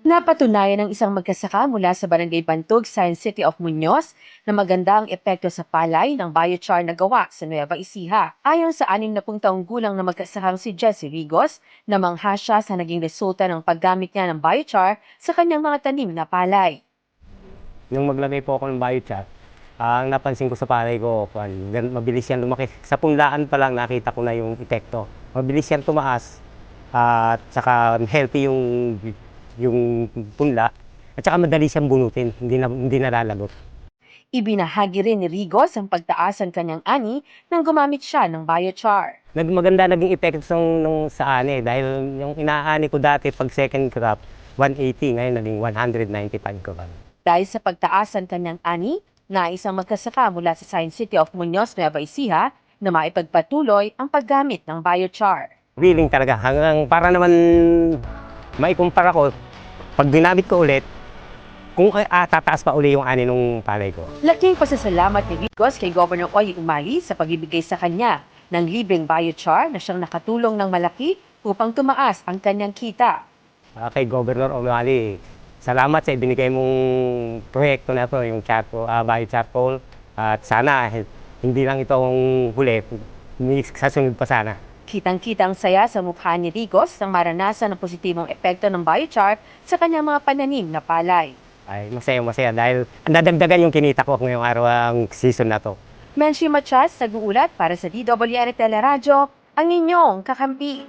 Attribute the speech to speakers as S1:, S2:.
S1: Napatunayan ng isang magkasaka mula sa Barangay Bantog, Science City of Muñoz na maganda ang epekto sa palay ng biochar na gawa sa Nueva Ecija. Ayon sa 60 taong gulang na magkasakang si Jesse Rigos, namangha siya sa naging resulta ng paggamit niya ng biochar sa kanyang mga tanim na palay.
S2: Nung maglagay po ako ng biochar, ang napansin ko sa palay ko, mabilis yan lumaki. Sa punlaan pa lang nakita ko na yung epekto. Mabilis yan tumaas at saka healthy yung punla at saka madali siyang bunutin, hindi nalalagot.
S1: Ibinahagi rin ni Rigos ang pagtaas ng kanyang ani nang gumamit siya ng biochar.
S2: Maganda naging epekto nung sa ani dahil yung inaani ko dati pag second crop, 180, ngayon naging 195 ko.
S1: Dahil sa pagtaas ng kanyang ani, nais ang magkasaka mula sa Science City of Muñoz, Nueva Ecija na maipagpatuloy ang paggamit ng biochar.
S2: Willing talaga hanggang para naman maikumpara ko, pag ginamit ko ulit, kung tataas pa uli yung ani nung palay ko.
S1: Laking pasasalamat ni Rigos kay Governor Oy Umali sa pagbibigay sa kanya ng libreng biochar na siyang nakatulong ng malaki upang tumaas ang kanyang kita.
S2: Kay Governor Omali, salamat sa ibinigay mong proyekto na to, yung biochar pole. At sana hindi lang ito ang huli, sasunod pa sana.
S1: Kitang-kita ang saya sa mukha ni Rigos nang maranasan ang positibong epekto ng biochar sa kanyang mga pananim na palay.
S2: Ay, masaya dahil nadagdagan yung kinita ko ngayong araw ang season na to.
S1: Menshi Machas, nag-uulat para sa DWR Teleradyo, ang inyong kakampi.